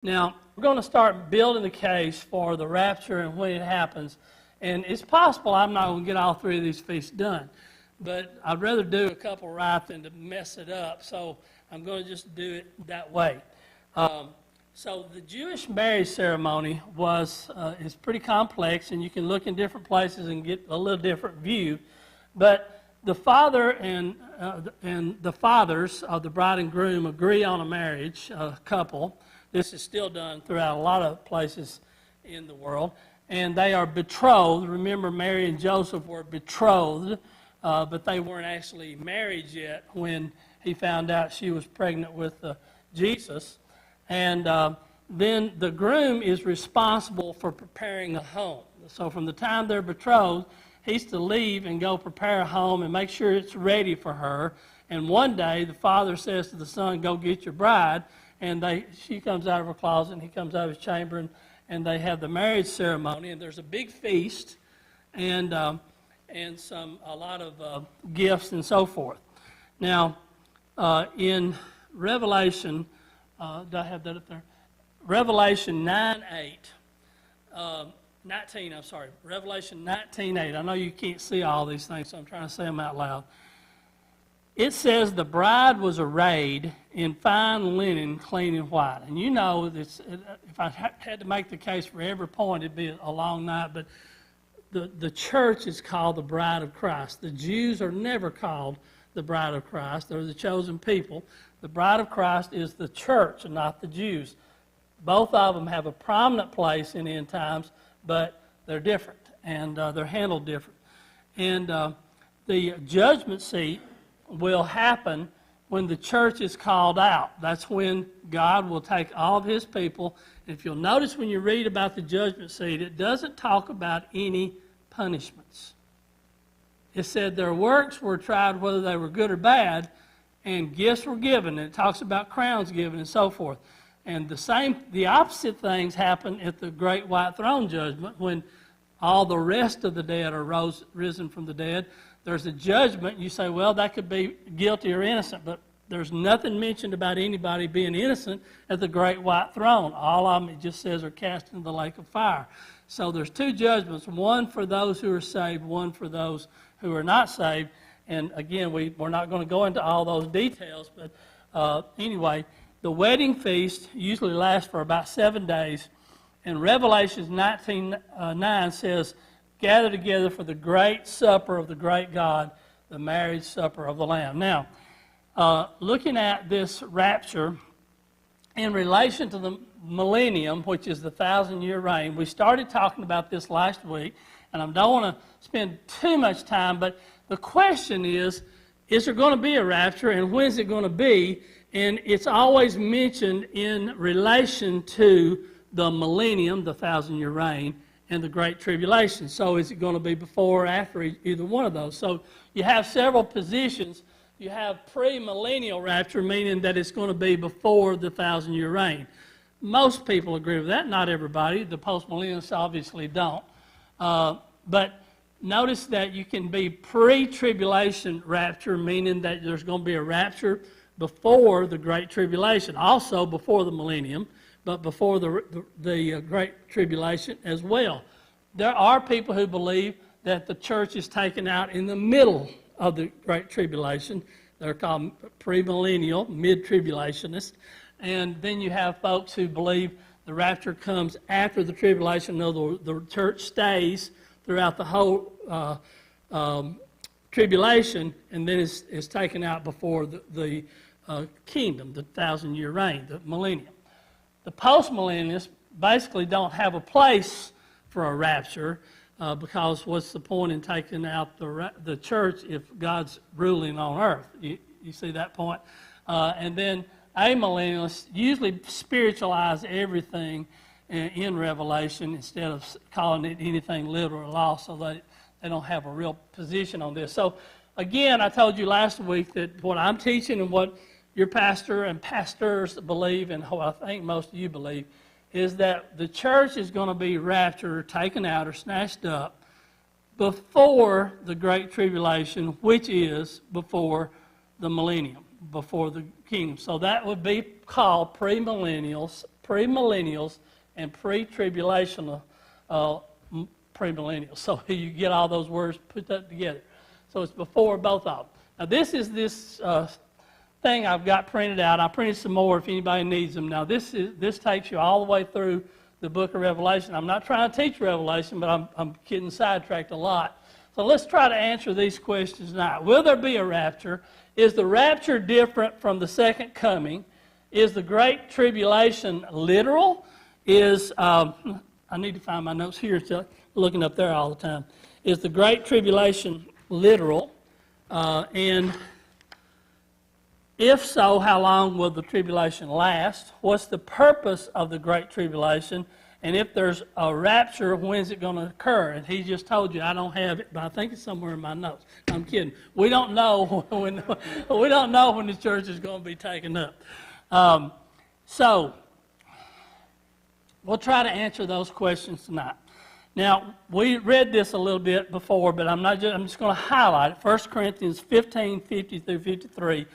Now, we're going to start building the case for the rapture and when it happens. And it's possible I'm not going to get all three of these feasts done. But I'd rather do a couple right than to mess it up. So I'm going to just do it that way. So the Jewish marriage ceremony is pretty complex, and you can look in different places and get a little different view. But the father and the fathers of the bride and groom agree on a marriage, a couple. This is still done throughout a lot of places in the world. And they are betrothed. Remember, Mary and Joseph were betrothed, but they weren't actually married yet when he found out she was pregnant with Jesus. And then the groom is responsible for preparing a home. So from the time they're betrothed, he's to leave and go prepare a home and make sure it's ready for her. And one day, the father says to the son, "Go get your bride." And she comes out of her closet, and he comes out of his chamber, and they have the marriage ceremony. And there's a big feast, and a lot of gifts and so forth. Now, in Revelation, do I have that up there? Revelation 19:8. Revelation 19:8. I know you can't see all these things, so I'm trying to say them out loud. It says, "The bride was arrayed in fine linen, clean and white." And you know, if I had to make the case for every point, it'd be a long night, but the church is called the bride of Christ. The Jews are never called the bride of Christ. They're the chosen people. The bride of Christ is the church and not the Jews. Both of them have a prominent place in end times, but they're different, and they're handled different. And the judgment seat will happen when the church is called out. That's when God will take all of his people. And if you'll notice when you read about the judgment seat, it doesn't talk about any punishments. It said their works were tried whether they were good or bad, and gifts were given. And it talks about crowns given and so forth. And the opposite things happen at the great white throne judgment when all the rest of the dead are risen from the dead. There's a judgment. You say, well, that could be guilty or innocent, but there's nothing mentioned about anybody being innocent at the great white throne. All of them, it just says, are cast into the lake of fire. So there's two judgments, one for those who are saved, one for those who are not saved. And again, we're not going to go into all those details, but anyway, the wedding feast usually lasts for about 7 days. And Revelation 19:9 says, "Gather together for the great supper of the great God, the marriage supper of the Lamb." Now, looking at this rapture in relation to the millennium, which is the 1,000-year reign, we started talking about this last week, and I don't want to spend too much time, but the question is there going to be a rapture, and when is it going to be? And it's always mentioned in relation to the millennium, the 1,000-year reign, and the Great Tribulation. So is it going to be before or after either one of those? So you have several positions. You have pre-millennial rapture, meaning that it's going to be before the 1,000-year reign. Most people agree with that. Not everybody. The post-millennialists obviously don't. But notice that you can be pre-tribulation rapture, meaning that there's going to be a rapture before the Great Tribulation, also before the millennium, but before the Great Tribulation as well. There are people who believe that the church is taken out in the middle of the Great Tribulation. They're called premillennial, mid-tribulationists. And then you have folks who believe the rapture comes after the tribulation. No, the church stays throughout the whole tribulation, and then is taken out before the kingdom, the 1,000-year reign, the millennium. The post-millennialists basically don't have a place for a rapture because what's the point in taking out the church if God's ruling on earth? You see that point? And then amillennialists usually spiritualize everything in Revelation instead of calling it anything literal at all, so they don't have a real position on this. So again, I told you last week that what I'm teaching and what your pastor and pastors believe, and what I think most of you believe, is that the church is going to be raptured or taken out or snatched up before the Great Tribulation, which is before the millennium, before the kingdom. So that would be called premillennial premillennials and pre-tribulational premillennials. So you get all those words put that together. So it's before both of them. Now this is this thing I've got printed out. I printed some more if anybody needs them. Now this takes you all the way through the book of Revelation. I'm not trying to teach Revelation, but I'm getting sidetracked a lot. So let's try to answer these questions now. Will there be a rapture? Is the rapture different from the second coming? Is the Great Tribulation literal? I need to find my notes here, so looking up there all the time. Is the Great Tribulation literal? And if so, how long will the tribulation last? What's the purpose of the Great Tribulation? And if there's a rapture, when's it going to occur? And he just told you, I don't have it, but I think it's somewhere in my notes. I'm kidding. We don't know when the church is going to be taken up. So we'll try to answer those questions tonight. Now, we read this a little bit before, but I'm just going to highlight it. 1 Corinthians 15, 50 through 53.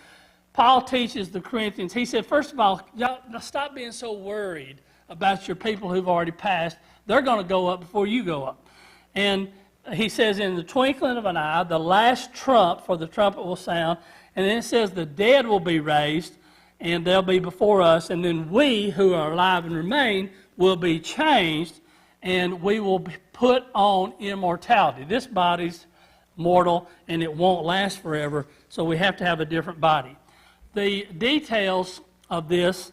Paul teaches the Corinthians, he said, first of all, y'all stop being so worried about your people who've already passed. They're going to go up before you go up. And he says, in the twinkling of an eye, the last trump, for the trumpet will sound. And then it says the dead will be raised, and they'll be before us. And then we, who are alive and remain, will be changed, and we will be put on immortality. This body's mortal, and it won't last forever, so we have to have a different body. The details of this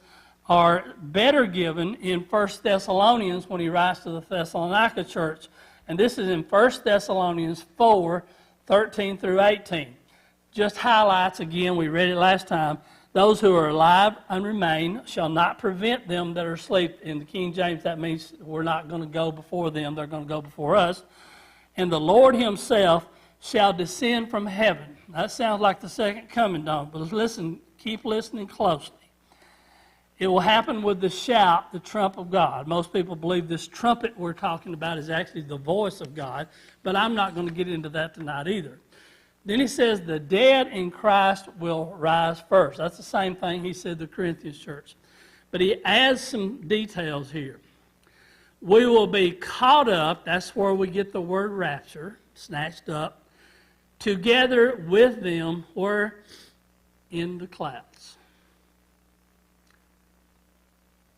are better given in 1 Thessalonians when he writes to the Thessalonica church. And this is in 1 Thessalonians 4, 13 through 18. Just highlights again, we read it last time. Those who are alive and remain shall not prevent them that are asleep. In the King James, that means we're not going to go before them. They're going to go before us. And the Lord himself shall descend from heaven. That sounds like the second coming, don't it? But listen, keep listening closely. It will happen with the shout, the trump of God. Most people believe this trumpet we're talking about is actually the voice of God, but I'm not going to get into that tonight either. Then he says the dead in Christ will rise first. That's the same thing he said to the Corinthians church. But he adds some details here. We will be caught up, that's where we get the word rapture, snatched up, together with them, where? In the clouds.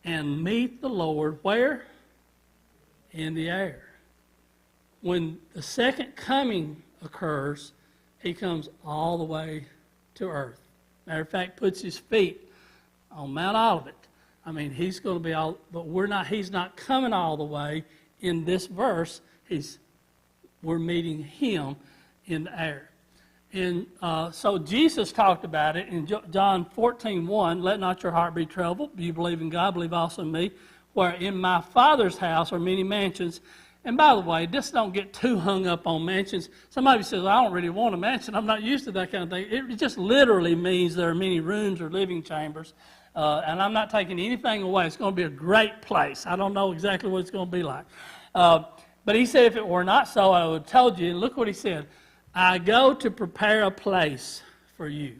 And meet the Lord where? In the air. When the second coming occurs, he comes all the way to earth. Matter of fact, puts his feet on Mount Olivet. I mean, he's going to be all, but he's not coming all the way in this verse. We're meeting him in the air. And so Jesus talked about it in John 14:1. Let not your heart be troubled. You believe in God, believe also in me. Where in my Father's house are many mansions. And by the way, just don't get too hung up on mansions. Somebody says, I don't really want a mansion. I'm not used to that kind of thing. It just literally means there are many rooms or living chambers. And I'm not taking anything away. It's going to be a great place. I don't know exactly what it's going to be like. But he said, if it were not so, I would have told you. And look what he said. I go to prepare a place for you.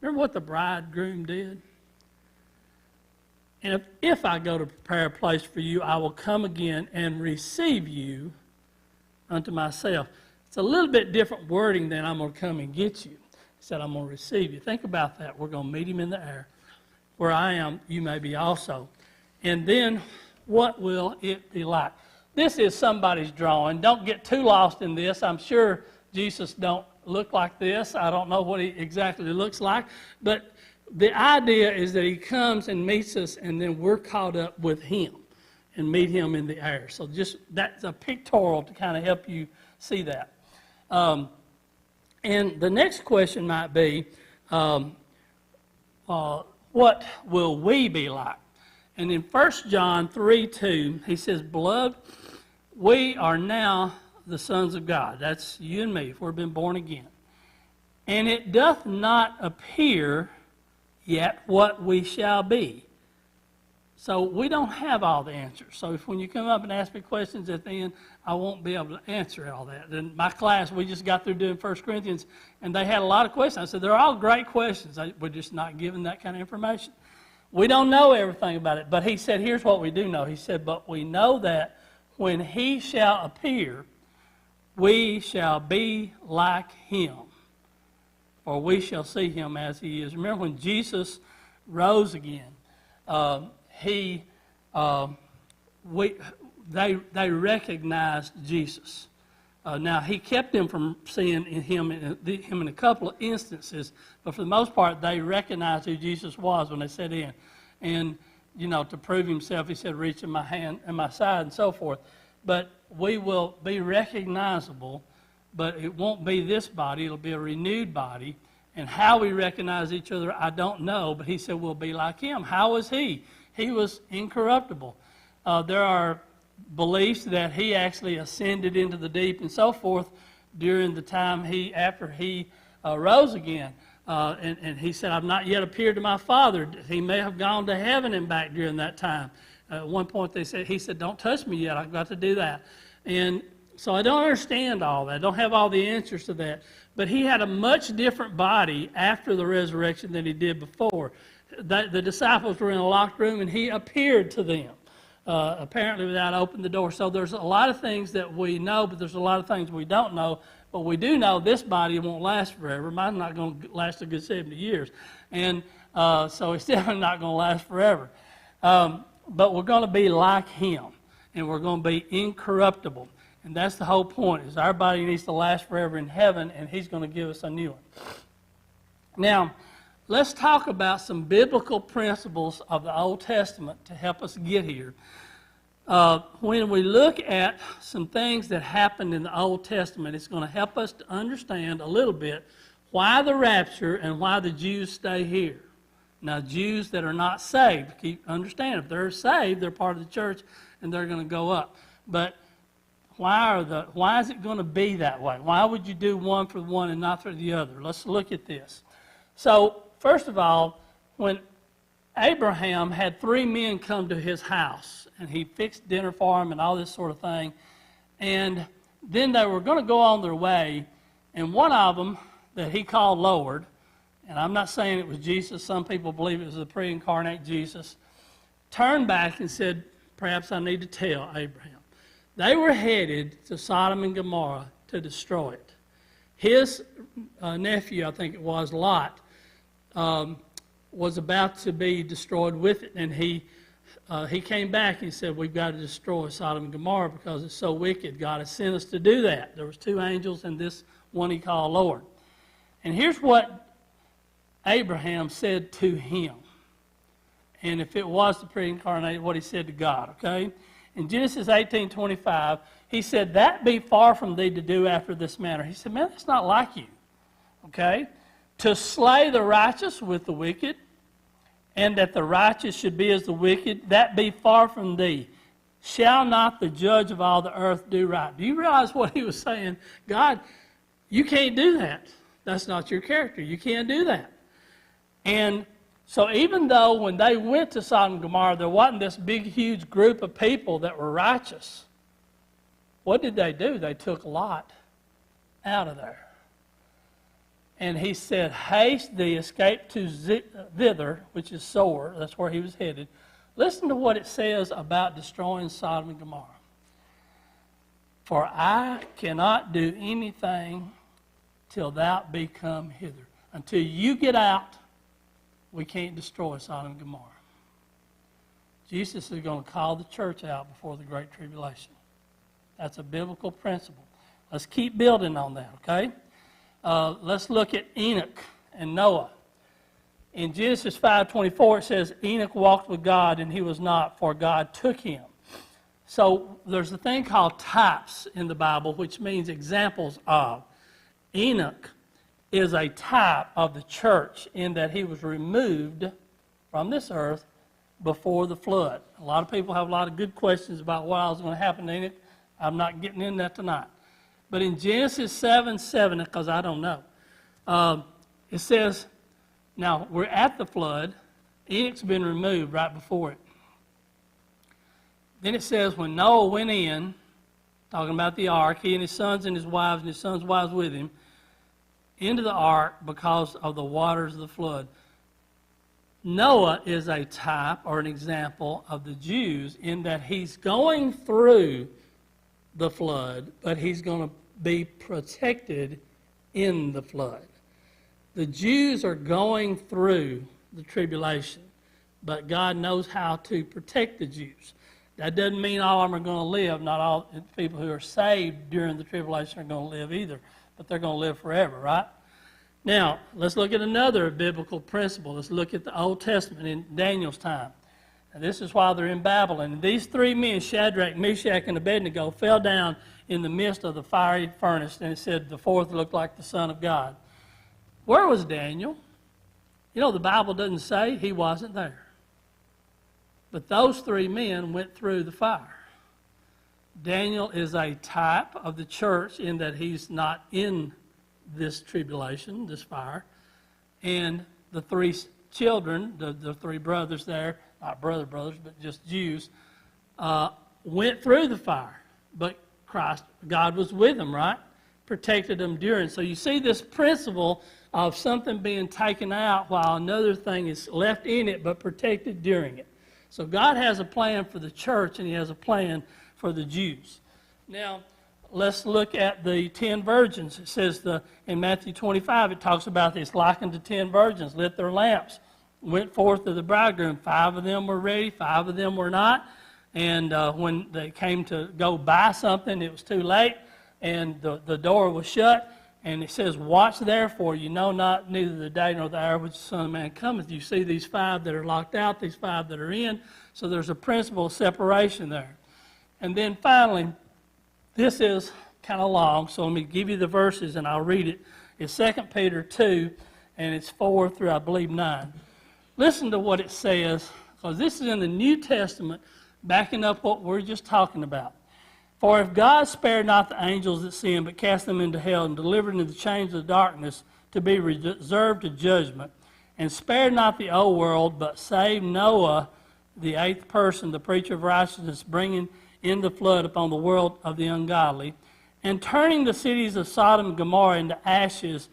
Remember what the bridegroom did? And if I go to prepare a place for you, I will come again and receive you unto myself. It's a little bit different wording than I'm going to come and get you. He said, I'm going to receive you. Think about that. We're going to meet him in the air. Where I am, you may be also. And then, what will it be like? This is somebody's drawing. Don't get too lost in this. I'm sure Jesus don't look like this. I don't know what he exactly looks like. But the idea is that he comes and meets us, and then we're caught up with him and meet him in the air. So just that's a pictorial to kind of help you see that. And the next question might be, what will we be like? And in 1 John 3:2, he says, Beloved, we are now the sons of God. That's you and me, if we've been born again. And it doth not appear yet what we shall be. So we don't have all the answers. So if when you come up and ask me questions at the end, I won't be able to answer all that. In my class, we just got through doing 1 Corinthians, and they had a lot of questions. I said, they're all great questions. We're just not given that kind of information. We don't know everything about it, but he said, here's what we do know. He said, but we know that when he shall appear, we shall be like him, or we shall see him as he is. Remember when Jesus rose again, they recognized Jesus. Now, he kept them from seeing him in a couple of instances, but for the most part, they recognized who Jesus was when they set in. And, to prove himself, he said, reach in my hand and my side and so forth. But we will be recognizable, but it won't be this body. It'll be a renewed body. And how we recognize each other, I don't know, but he said we'll be like him. How was he? He was incorruptible. There are beliefs that he actually ascended into the deep and so forth during the time after he rose again. And he said, I've not yet appeared to my Father. He may have gone to heaven and back during that time. At one point he said, don't touch me yet. I've got to do that. And so I don't understand all that. I don't have all the answers to that. But he had a much different body after the resurrection than he did before. The disciples were in a locked room and he appeared to them. Apparently without opening the door. So there's a lot of things that we know, but there's a lot of things we don't know. But we do know this body won't last forever. Mine's not going to last a good 70 years. And so it's definitely not going to last forever. But we're going to be like him. And we're going to be incorruptible. And that's the whole point, is our body needs to last forever in heaven, and he's going to give us a new one. Now, let's talk about some biblical principles of the Old Testament to help us get here. When we look at some things that happened in the Old Testament, it's going to help us to understand a little bit why the rapture and why the Jews stay here. Now, Jews that are not saved, understand, if they're saved, they're part of the church, and they're going to go up. But why is it going to be that way? Why would you do one for one and not for the other? Let's look at this. So, first of all, when Abraham had 3 men come to his house, and he fixed dinner for them and all this sort of thing, and then they were going to go on their way, and one of them that he called Lord, and I'm not saying it was Jesus, some people believe it was the pre-incarnate Jesus, turned back and said, perhaps I need to tell Abraham. They were headed to Sodom and Gomorrah to destroy it. His nephew, I think it was, Lot, was about to be destroyed with it, and he came back and said, we've got to destroy Sodom and Gomorrah because it's so wicked. God has sent us to do that. There was 2 angels and this one he called Lord. And here's what Abraham said to him. And if it was the pre-incarnate, what he said to God, okay? In Genesis 18:25, he said, that be far from thee to do after this manner. He said, man, that's not like you, okay? To slay the righteous with the wicked, and that the righteous should be as the wicked, that be far from thee. Shall not the judge of all the earth do right? Do you realize what he was saying? God, you can't do that. That's not your character. You can't do that. And so even though when they went to Sodom and Gomorrah, there wasn't this big, huge group of people that were righteous, what did they do? They took Lot out of there. And he said, haste thee, escape to thither, which is Sor. That's where he was headed. Listen to what it says about destroying Sodom and Gomorrah. For I cannot do anything till thou be come hither. Until you get out, we can't destroy Sodom and Gomorrah. Jesus is going to call the church out before the Great Tribulation. That's a biblical principle. Let's keep building on that, okay? Let's look at Enoch and Noah. In Genesis 5:24, it says, Enoch walked with God, and he was not, for God took him. So there's a thing called types in the Bible, which means examples of. Enoch is a type of the church in that he was removed from this earth before the flood. A lot of people have a lot of good questions about what was going to happen to Enoch. I'm not getting into that tonight. But in Genesis 7:7, because I don't know, it says, now we're at the flood. Enoch's been removed right before it. Then it says, when Noah went in, talking about the ark, he and his sons and his sons' wives with him, into the ark because of the waters of the flood. Noah is a type or an example of the Jews in that he's going through the flood, but he's going to be protected in the flood. The Jews are going through the tribulation, but God knows how to protect the Jews. That doesn't mean all of them are going to live. Not all people who are saved during the tribulation are going to live either, but they're going to live forever, right? Now, let's look at another biblical principle. Let's look at the Old Testament in Daniel's time. And this is while they're in Babylon. And these three men, Shadrach, Meshach, and Abednego, fell down in the midst of the fiery furnace. And it said the fourth looked like the Son of God. Where was Daniel? You know, the Bible doesn't say he wasn't there. But those three men went through the fire. Daniel is a type of the church in that he's not in this tribulation, this fire. And the three children, the three brothers there, not brothers, but just Jews, went through the fire. But God was with them, right? Protected them during. So you see this principle of something being taken out while another thing is left in it but protected during it. So God has a plan for the church and he has a plan for the Jews. Now, let's look at the 10 virgins. It says in Matthew 25, it talks about this, likened to 10 virgins, lit their lamps, went forth to the bridegroom. 5 of them were ready, 5 of them were not. And when they came to go buy something, it was too late, and the door was shut. And it says, watch therefore, you know not neither the day nor the hour which the Son of Man cometh. You see these 5 that are locked out, these 5 that are in. So there's a principle of separation there. And then finally, this is kind of long, so let me give you the verses and I'll read it. It's 2 Peter 2, and it's 4 through, I believe, 9. Listen to what it says, because this is in the New Testament, backing up what we're just talking about. For if God spared not the angels that sinned, but cast them into hell and delivered into the chains of darkness to be reserved to judgment, and spared not the old world, but saved Noah, the 8th person, the preacher of righteousness, bringing in the flood upon the world of the ungodly, and turning the cities of Sodom and Gomorrah into ashes,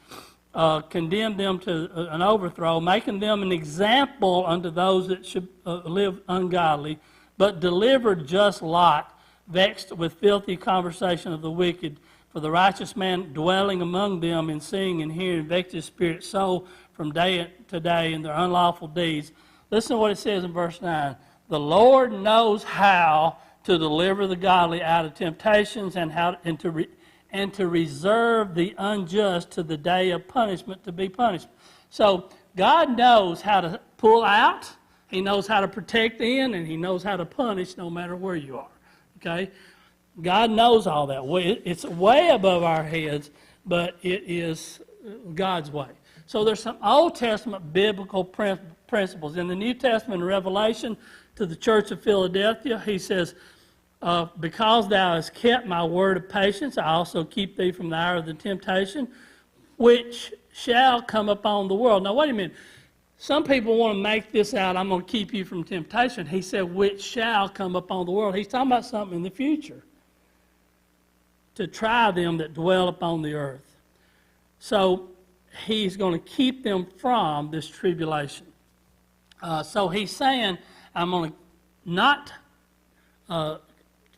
condemned them to an overthrow, making them an example unto those that should live ungodly, but delivered just Lot, vexed with filthy conversation of the wicked, for the righteous man dwelling among them in seeing and hearing, vexed his spirit soul from day to day in their unlawful deeds. Listen to what it says in verse 9. The Lord knows how to deliver the godly out of temptations and to reserve the unjust to the day of punishment to be punished. So God knows how to pull out, he knows how to protect in, and he knows how to punish no matter where you are. Okay? God knows all that. It's way above our heads, but it is God's way. So there's some Old Testament biblical principles. In the New Testament, in Revelation, to the church of Philadelphia, he says, because thou hast kept my word of patience, I also keep thee from the hour of the temptation, which shall come upon the world. Now, wait a minute. Some people want to make this out, I'm going to keep you from temptation. He said, which shall come upon the world. He's talking about something in the future. To try them that dwell upon the earth. So, he's going to keep them from this tribulation. So he's saying, I'm going to not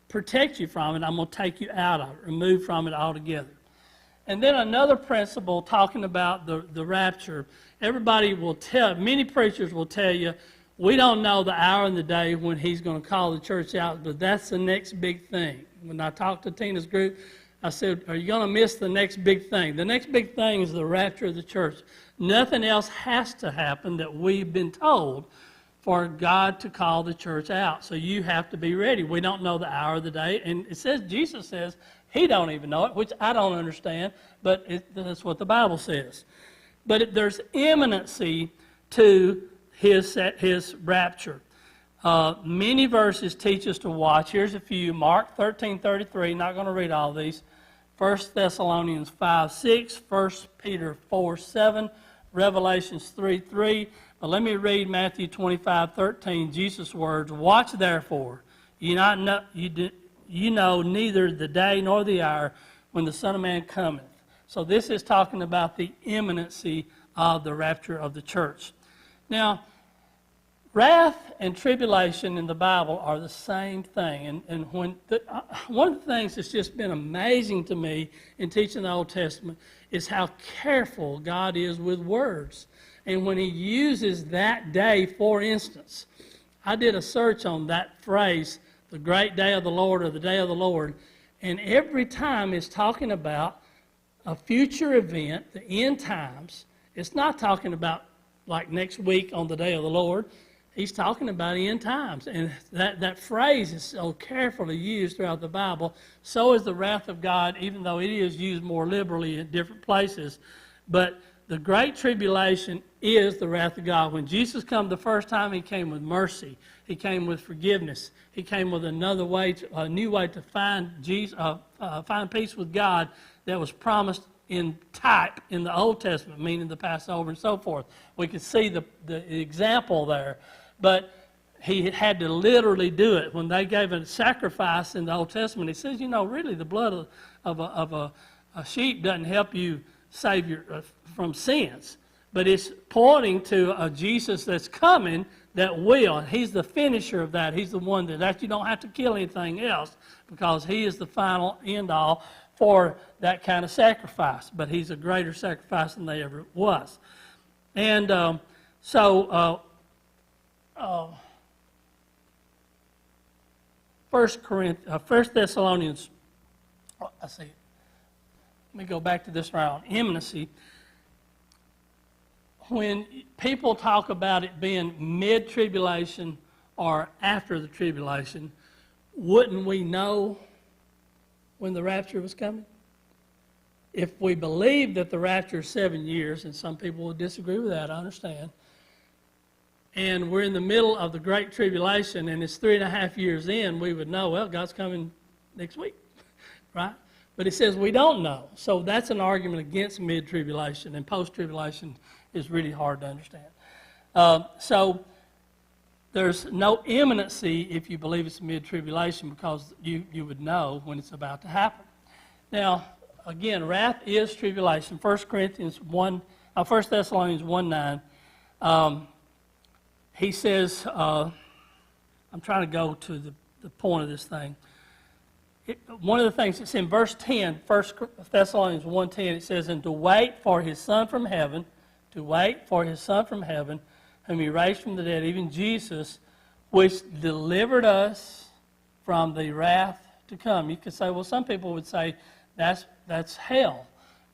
protect you from it, I'm going to take you out of it, remove from it altogether. And then another principle talking about the rapture. Everybody will tell, many preachers will tell you, we don't know the hour and the day when he's going to call the church out, but that's the next big thing. When I talked to Tina's group, I said, are you going to miss the next big thing? The next big thing is the rapture of the church. Nothing else has to happen that we've been told for God to call the church out. So you have to be ready. We don't know the hour of the day. And it says, Jesus says, he don't even know it, which I don't understand, but that's what the Bible says. But there's imminency to his rapture. Many verses teach us to watch. Here's a few. Mark 13:33, not going to read all these. 1 Thessalonians 5:6, 1 Peter 4:7, Revelations 3:3. But let me read Matthew 25:13, Jesus' words. Watch therefore, you know neither the day nor the hour when the Son of Man cometh. So this is talking about the imminency of the rapture of the church. Now, Wrath and tribulation in the Bible are the same thing. And one of the things that's just been amazing to me in teaching the Old Testament is how careful God is with words. And when he uses that day, for instance, I did a search on that phrase, the great day of the Lord or the day of the Lord, and every time it's talking about a future event, the end times. It's not talking about like next week on the day of the Lord. He's talking about end times. And that phrase is so carefully used throughout the Bible. So is the wrath of God, even though it is used more liberally in different places. But the Great Tribulation is the wrath of God. When Jesus came the first time, he came with mercy. He came with forgiveness. He came with another way, a new way to find peace with God that was promised in type in the Old Testament, meaning the Passover and so forth. We can see the example there. But he had to literally do it. When they gave a sacrifice in the Old Testament, he says, really the blood of a sheep doesn't help you save you from sins. But it's pointing to a Jesus that's coming that will. And he's the finisher of that. He's the one that you don't have to kill anything else because he is the final end all for that kind of sacrifice. But he's a greater sacrifice than they ever was. And First Thessalonians, let me go back to this round. Imminency. When people talk about it being mid-tribulation or after the tribulation, wouldn't we know when the rapture was coming? If we believe that the rapture is 7 years, and some people will disagree with that, I understand, and we're in the middle of the Great Tribulation, and it's 3.5 years in, we would know, well, God's coming next week, right? But it says we don't know. So that's an argument against mid-tribulation, and post-tribulation is really hard to understand. So there's no imminency if you believe it's mid-tribulation because you would know when it's about to happen. Now, again, wrath is tribulation. 1 Thessalonians 1:9. He says, I'm trying to go to the point of this thing. One of the things that's in verse 10, 1 Thessalonians 1:10, it says, and to wait for his Son from heaven, whom he raised from the dead, even Jesus, which delivered us from the wrath to come. You could say, well, some people would say that's hell.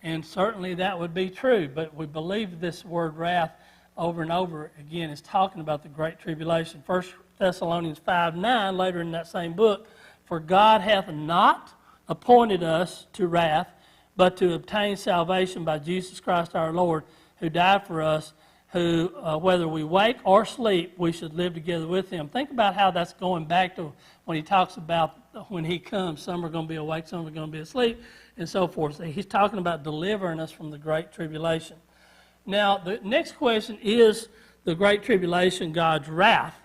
And certainly that would be true. But we believe this word wrath over and over again is talking about the Great Tribulation. 1 Thessalonians 5:9, later in that same book, for God hath not appointed us to wrath, but to obtain salvation by Jesus Christ our Lord, who died for us, who, whether we wake or sleep, we should live together with him. Think about how that's going back to when he talks about when he comes, some are going to be awake, some are going to be asleep, and so forth. So he's talking about delivering us from the Great Tribulation. Now, the next question is the Great Tribulation, God's wrath.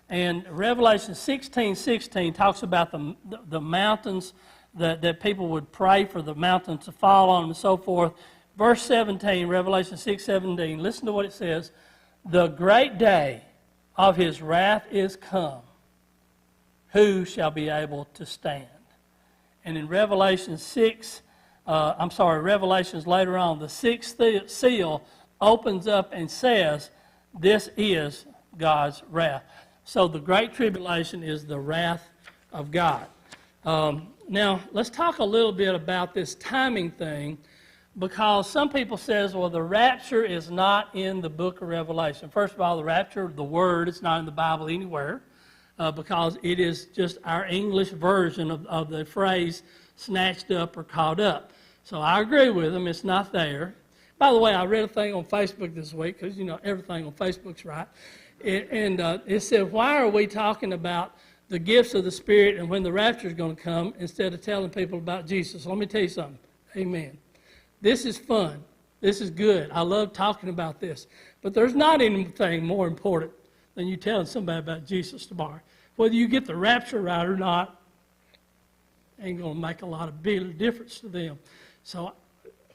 And Revelation 16:16 talks about the mountains, that people would pray for the mountains to fall on them and so forth. Verse 17, Revelation 6:17, listen to what it says. The great day of his wrath is come. Who shall be able to stand? And in Revelations later on, the sixth seal opens up and says, this is God's wrath. So the Great Tribulation is the wrath of God. Now, let's talk a little bit about this timing thing, because some people says, well, the rapture is not in the book of Revelation. First of all, the rapture, the word, it's not in the Bible anywhere, because it is just our English version of the phrase snatched up or caught up. So I agree with them, it's not there. By the way, I read a thing on Facebook this week, because, everything on Facebook's right. And it said, why are we talking about the gifts of the Spirit and when the rapture is going to come instead of telling people about Jesus? Let me tell you something. Amen. This is fun. This is good. I love talking about this. But there's not anything more important than you telling somebody about Jesus tomorrow. Whether you get the rapture right or not ain't going to make a lot of big difference to them. So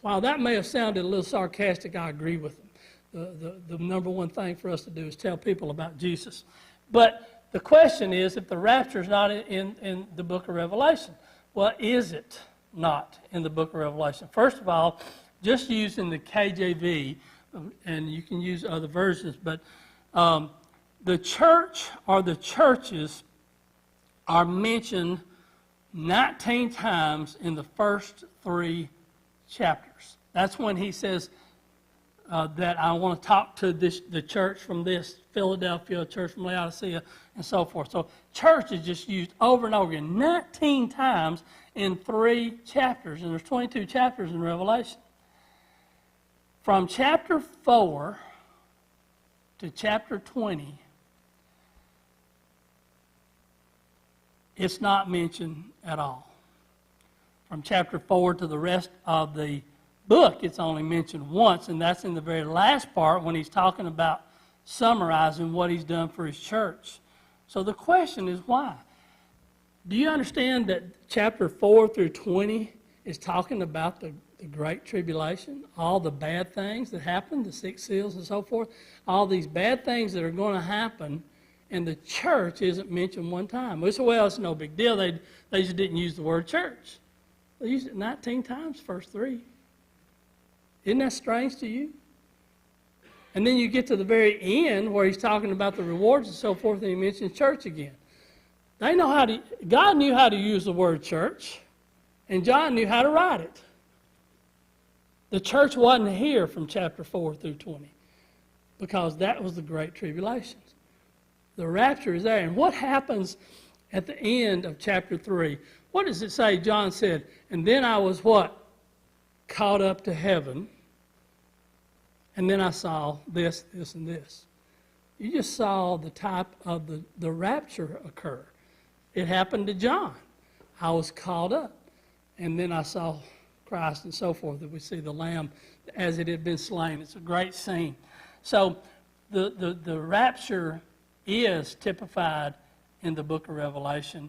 while that may have sounded a little sarcastic, I agree with them. the number one thing for us to do is tell people about Jesus. But the question is, if the rapture is not in the book of Revelation, well, is it not in the book of Revelation? First of all, just using the KJV, and you can use other versions, but the church or the churches are mentioned 19 times in the first 3 chapters. That's when he says that I want to talk to the church from this, Philadelphia, church from Laodicea, and so forth. So church is just used over and over again, 19 times in 3 chapters, and there's 22 chapters in Revelation. From chapter 4 to chapter 20, it's not mentioned at all. From chapter 4 to the rest of the book, it's only mentioned once, and that's in the very last part when he's talking about summarizing what he's done for his church. So the question is why? Do you understand that chapter 4 through 20 is talking about the Great Tribulation, all the bad things that happen, the 6 seals and so forth, all these bad things that are going to happen, and the church isn't mentioned one time. We say, well, it's no big deal. They just didn't use the word church. They used it 19 times, first 3. Isn't that strange to you? And then you get to the very end where he's talking about the rewards and so forth, and he mentions church again. God knew how to use the word church, and John knew how to write it. The church wasn't here from chapter 4 through 20 because that was the Great Tribulation. The rapture is there. And what happens at the end of chapter 3? What does it say? John said, and then I was what? Caught up to heaven. And then I saw this, this, and this. You just saw the type of the rapture occur. It happened to John. I was caught up. And then I saw Christ and so forth, that we see the Lamb as it had been slain. It's a great scene. So the rapture is typified in the book of Revelation.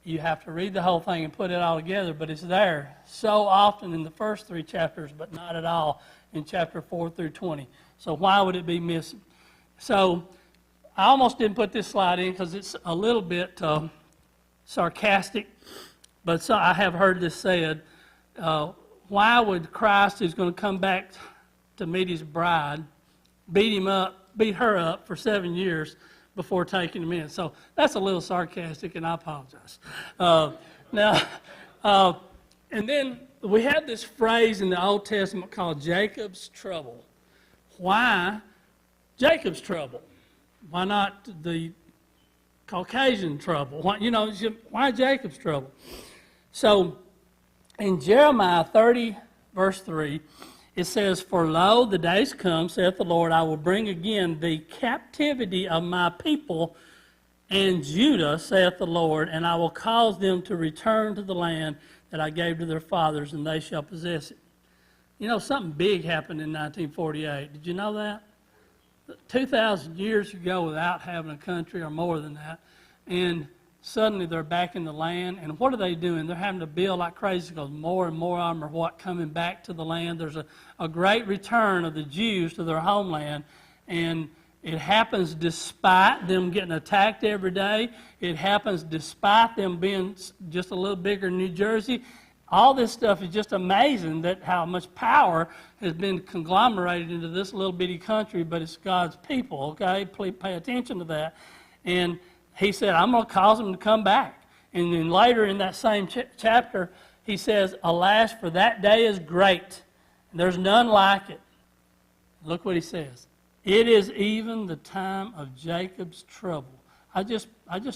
You have to read the whole thing and put it all together, but it's there so often in the first 3 chapters, but not at all in chapter 4 through 20. So why would it be missing? So I almost didn't put this slide in because it's a little bit sarcastic, but so I have heard this said, why would Christ, who's going to come back to meet his bride, beat her up for 7 years before taking him in? So that's a little sarcastic, and I apologize. And then we have this phrase in the Old Testament called Jacob's trouble. Why Jacob's trouble? Why not the Caucasian trouble? Why Jacob's trouble? So in Jeremiah 30, verse 3, it says, for lo, the days come, saith the Lord, I will bring again the captivity of my people and Judah, saith the Lord, and I will cause them to return to the land that I gave to their fathers, and they shall possess it. You know, something big happened in 1948. Did you know that? 2,000 years ago without having a country or more than that, and suddenly they're back in the land, and what are they doing? They're having to build like crazy because more and more of them are coming back to the land. There's a great return of the Jews to their homeland, and it happens despite them getting attacked every day. It happens despite them being just a little bigger in New Jersey. All this stuff is just amazing that how much power has been conglomerated into this little bitty country, but it's God's people, okay? Please pay attention to that. And he said, I'm going to cause them to come back. And then later in that same chapter, he says, alas, for that day is great, and there's none like it. Look what he says. It is even the time of Jacob's trouble. I just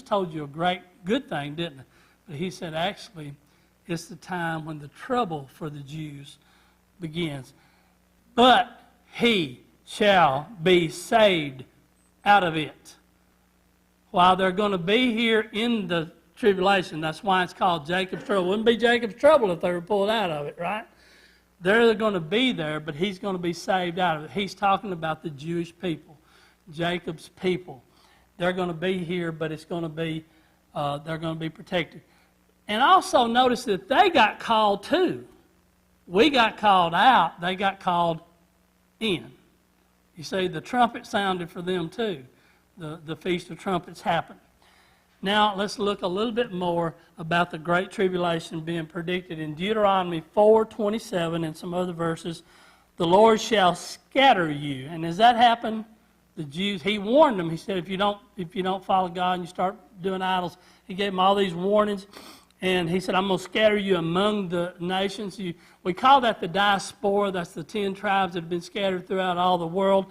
told you a good thing, didn't I? But he said, actually, it's the time when the trouble for the Jews begins. But he shall be saved out of it. While they're going to be here in the tribulation, that's why it's called Jacob's trouble. It wouldn't be Jacob's trouble if they were pulled out of it, right? They're going to be there, but he's going to be saved out of it. He's talking about the Jewish people, Jacob's people. They're going to be here, but it's going to be they're going to be protected. And also notice that they got called too. We got called out. They got called in. You see, the trumpet sounded for them too. The Feast of Trumpets happened. Now, let's look a little bit more about the Great Tribulation being predicted in Deuteronomy 4:27 and some other verses. The Lord shall scatter you. And as that happened, the Jews, he warned them. He said, if you don't follow God and you start doing idols, he gave them all these warnings. And he said, I'm going to scatter you among the nations. We call that the diaspora. That's the 10 tribes that have been scattered throughout all the world.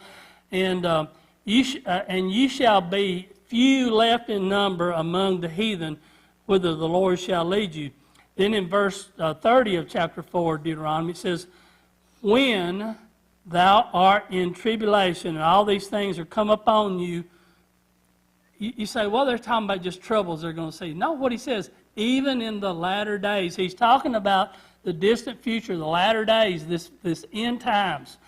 And ye shall be few left in number among the heathen, whither the Lord shall lead you. Then in verse 30 of chapter 4 of Deuteronomy, it says, when thou art in tribulation, and all these things are come upon you, you say, well, they're talking about just troubles they're going to see. No, what he says, even in the latter days. He's talking about the distant future, the latter days, this end times.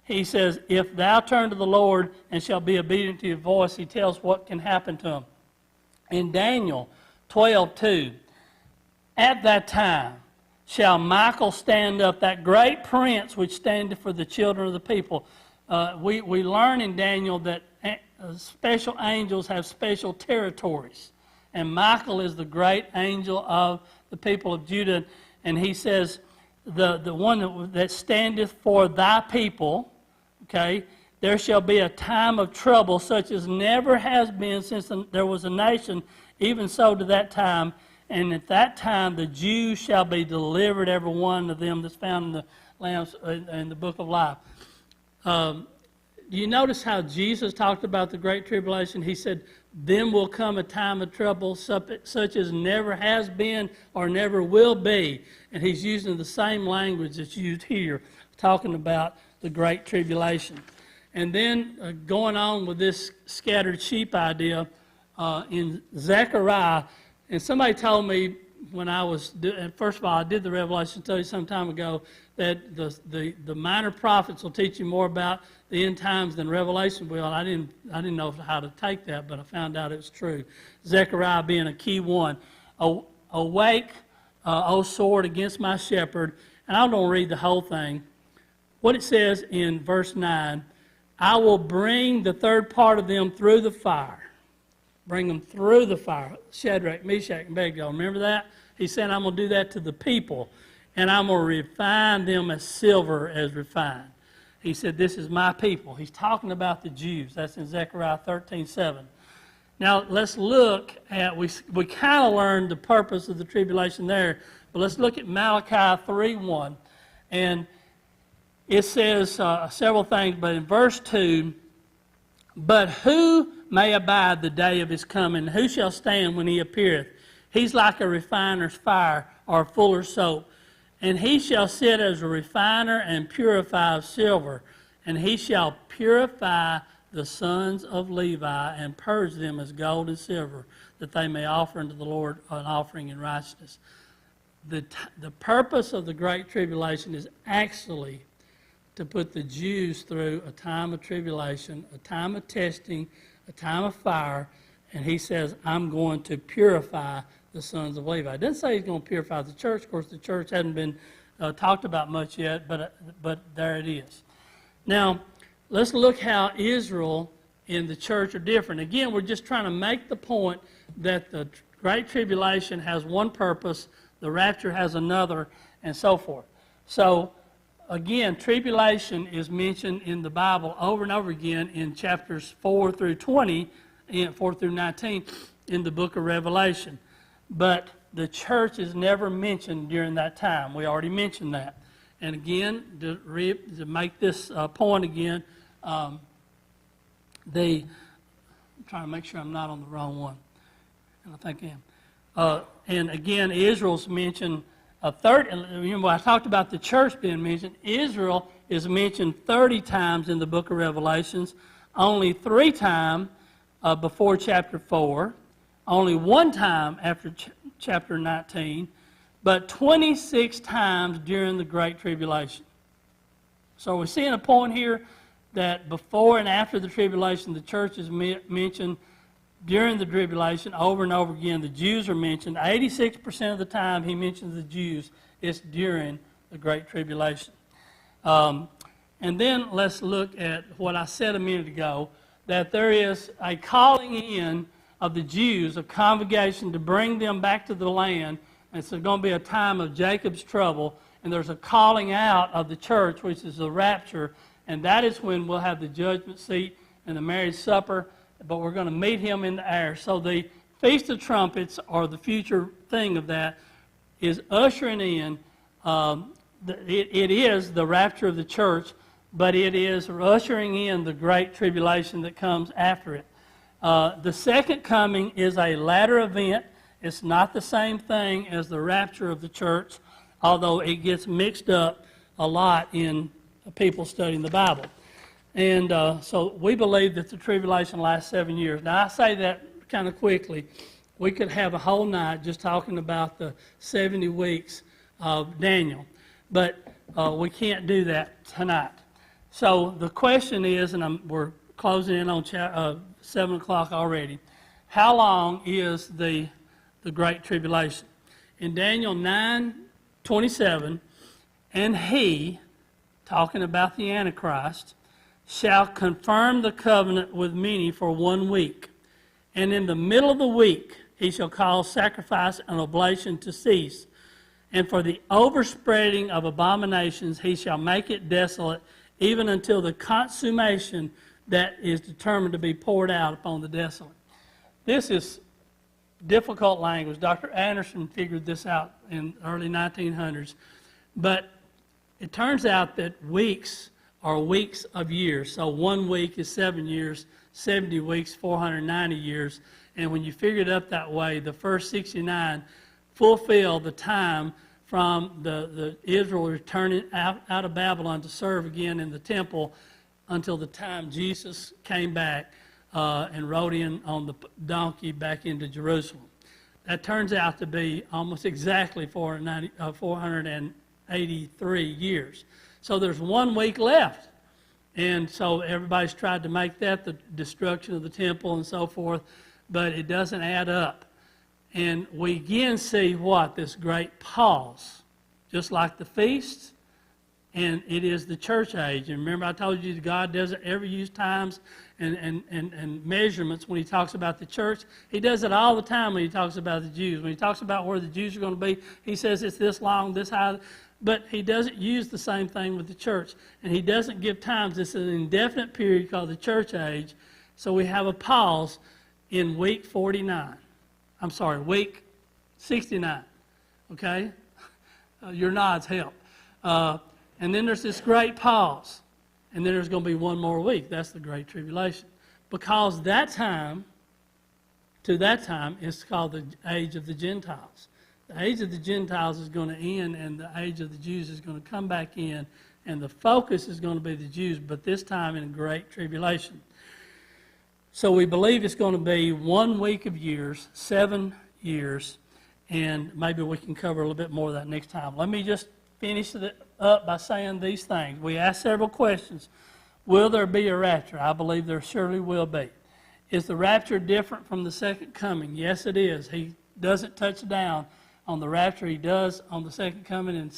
He says, if thou turn to the Lord and shall be obedient to your voice, he tells what can happen to him. In Daniel 12:2, at that time shall Michael stand up, that great prince which standeth for the children of the people. We learn in Daniel that special angels have special territories. And Michael is the great angel of the people of Judah. And he says, the one that standeth for thy people, okay, there shall be a time of trouble such as never has been since there was a nation, even so to that time. And at that time the Jews shall be delivered, every one of them that's found in the Lamb's in the book of life. Do you notice how Jesus talked about the Great Tribulation? He said, then will come a time of trouble such as never has been or never will be. And he's using the same language that's used here, talking about the Great Tribulation. And then going on with this scattered sheep idea in Zechariah, and somebody told me when I was, first of all, I did the Revelation study some time ago, that the minor prophets will teach you more about the end times than Revelation will. I didn't know how to take that, but I found out it was true. Zechariah being a key one. Awake, O sword, against my shepherd. And I don't read the whole thing. What it says in verse 9, I will bring the third part of them through the fire. Bring them through the fire. Shadrach, Meshach, and Abednego. Remember that? He said, I'm going to do that to the people. And I'm going to refine them as silver is refined. He said, this is my people. He's talking about the Jews. That's in Zechariah 13:7. Now, let's look at, we kind of learned the purpose of the tribulation there, but let's look at Malachi 3:1. And it says several things, but in verse 2, but who may abide the day of his coming? Who shall stand when he appeareth? He's like a refiner's fire or a fuller's soap. And he shall sit as a refiner and purifier of silver. And he shall purify the sons of Levi and purge them as gold and silver, that they may offer unto the Lord an offering in righteousness. The purpose of the Great Tribulation is actually to put the Jews through a time of tribulation, a time of testing, a time of fire. And he says, I'm going to purify the sons of Levi. It doesn't say he's going to purify the church. Of course, the church hasn't been talked about much yet, but there it is. Now, let's look how Israel and the church are different. Again, we're just trying to make the point that the Great Tribulation has one purpose, the rapture has another, and so forth. So, again, tribulation is mentioned in the Bible over and over again in chapters 4 through 20, and 4 through 19 in the book of Revelation. But the church is never mentioned during that time. We already mentioned that. And again, to make this point again, I'm trying to make sure I'm not on the wrong one. And I think I am. And again, Israel's mentioned a third. Remember, I talked about the church being mentioned. Israel is mentioned 30 times in the book of Revelations, only 3 times before chapter 4. Only 1 time after chapter 19, but 26 times during the Great Tribulation. So we're seeing a point here that before and after the tribulation, the church is mentioned during the tribulation over and over again. The Jews are mentioned. 86% of the time he mentions the Jews, it's during the Great Tribulation. And And then let's look at what I said a minute ago, that there is a calling in of the Jews, a convocation to bring them back to the land. And it's going to be a time of Jacob's trouble. And there's a calling out of the church, which is the rapture. And that is when we'll have the judgment seat and the marriage supper. But we're going to meet him in the air. So the Feast of Trumpets, or the future thing of that, is ushering in, it is the rapture of the church, but it is ushering in the great tribulation that comes after it. The second coming is a latter event. It's not the same thing as the rapture of the church, although it gets mixed up a lot in people studying the Bible. And so we believe that the tribulation lasts 7 years. Now, I say that kind of quickly. We could have a whole night just talking about the 70 weeks of Daniel, but we can't do that tonight. So the question is, and we're closing in on 7 o'clock already, how long is the Great Tribulation? In Daniel 9:27, and he, talking about the Antichrist, shall confirm the covenant with many for 1 week. And in the middle of the week he shall cause sacrifice and oblation to cease. And for the overspreading of abominations he shall make it desolate, even until the consummation that is determined to be poured out upon the desolate. This is difficult language. Dr. Anderson figured this out in the early 1900s. But it turns out that weeks are weeks of years. So 1 week is 7 years, 70 weeks, 490 years. And when you figure it up that way, the first 69 fulfill the time from the Israel returning out of Babylon to serve again in the temple until the time Jesus came back and rode in on the donkey back into Jerusalem. That turns out to be almost exactly 483 years. So there's 1 week left. And so everybody's tried to make that the destruction of the temple and so forth, but it doesn't add up. And we again see what? This great pause, just like the feasts, and it is the church age. And remember I told you that God doesn't ever use times and measurements when he talks about the church. He does it all the time when he talks about the Jews. When he talks about where the Jews are going to be, he says it's this long, this high. But he doesn't use the same thing with the church. And he doesn't give times. It's an indefinite period called the church age. So we have a pause in week 49. I'm sorry, week 69. Okay? Your nods help. And then there's this great pause. And then there's going to be 1 more week. That's the Great Tribulation. Because that time, to that time, is called the age of the Gentiles. The age of the Gentiles is going to end, and the age of the Jews is going to come back in, and the focus is going to be the Jews, but this time in a great tribulation. So we believe it's going to be 1 week of years, 7 years, and maybe we can cover a little bit more of that next time. Let me just finish it up by saying these things. We asked several questions. Will there be a rapture? I believe there surely will be. Is the rapture different from the second coming? Yes, it is. He doesn't touch down on the rapture. He does on the second coming. And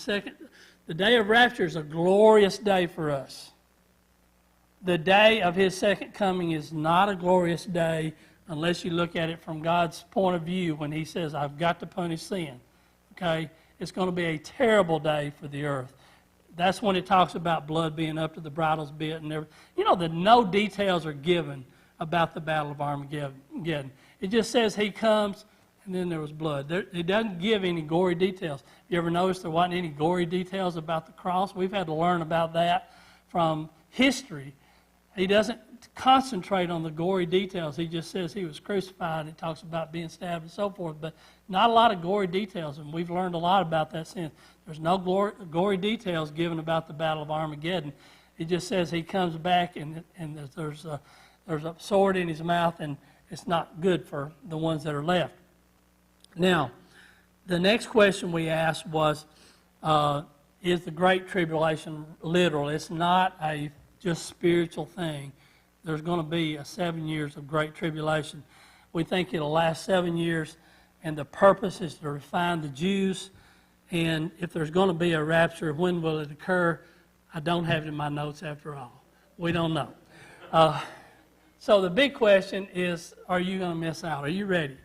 the day of rapture is a glorious day for us. The day of his second coming is not a glorious day unless you look at it from God's point of view when he says, I've got to punish sin. Okay? It's going to be a terrible day for the earth. That's when it talks about blood being up to the bridle's bit and everything. You know that no details are given about the Battle of Armageddon. It just says he comes and then there was blood. It doesn't give any gory details. You ever notice there wasn't any gory details about the cross? We've had to learn about that from history. He doesn't concentrate on the gory details. He just says he was crucified. It talks about being stabbed and so forth, but not a lot of gory details, and we've learned a lot about that since. There's no gory details given about the Battle of Armageddon. It just says he comes back and there's a sword in his mouth, and it's not good for the ones that are left. Now, the next question we asked was, is the Great Tribulation literal? It's not a just spiritual thing. There's going to be 7 years of Great Tribulation. We think it'll last 7 years, and the purpose is to refine the Jews. And if there's going to be a rapture, when will it occur? I don't have it in my notes after all. We don't know. So the big question is, are you going to miss out? Are you ready?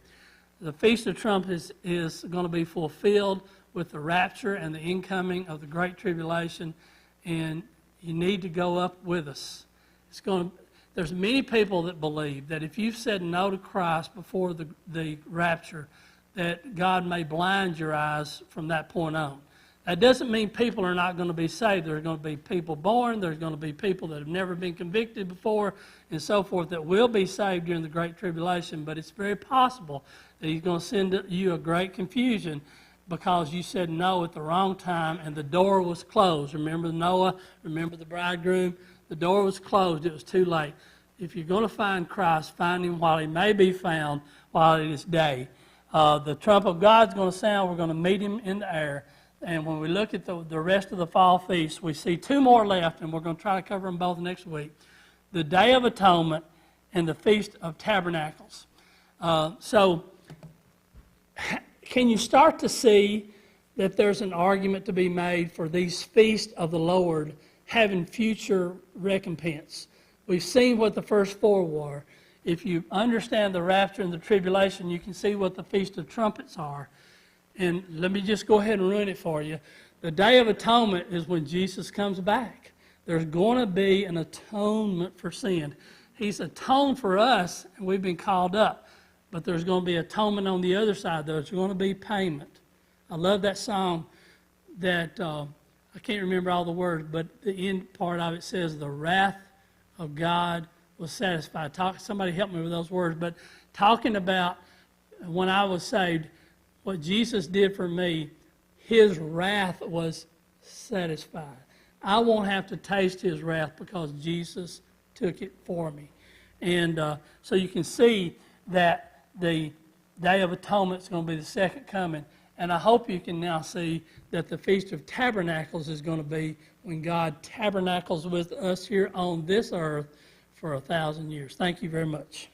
The Feast of Trumpets is going to be fulfilled with the rapture and the incoming of the Great Tribulation, and you need to go up with us. There's many people that believe that if you've said no to Christ before the rapture, that God may blind your eyes from that point on. That doesn't mean people are not going to be saved. There are going to be people born. There's going to be people that have never been convicted before and so forth that will be saved during the Great Tribulation. But it's very possible that He's going to send you a great confusion because you said no at the wrong time and the door was closed. Remember Noah? Remember the bridegroom? The door was closed. It was too late. If you're going to find Christ, find Him while He may be found, while it is day. The trump of God's going to sound. We're going to meet Him in the air. And when we look at the rest of the fall feasts, we see two more left, and we're going to try to cover them both next week. The Day of Atonement and the Feast of Tabernacles. So can you start to see that there's an argument to be made for these feasts of the Lord having future recompense? We've seen what the first four were. If you understand the rapture and the tribulation, you can see what the Feast of Trumpets are. And let me just go ahead and ruin it for you. The Day of Atonement is when Jesus comes back. There's going to be an atonement for sin. He's atoned for us, and we've been called up. But there's going to be atonement on the other side. There's going to be payment. I love that song that, I can't remember all the words, but the end part of it says, the wrath of God was satisfied. Somebody help me with those words. But talking about when I was saved, what Jesus did for me, His wrath was satisfied. I won't have to taste His wrath because Jesus took it for me. And so you can see that the Day of Atonement is going to be the second coming. And I hope you can now see that the Feast of Tabernacles is going to be when God tabernacles with us here on this earth for 1,000 years. Thank you very much.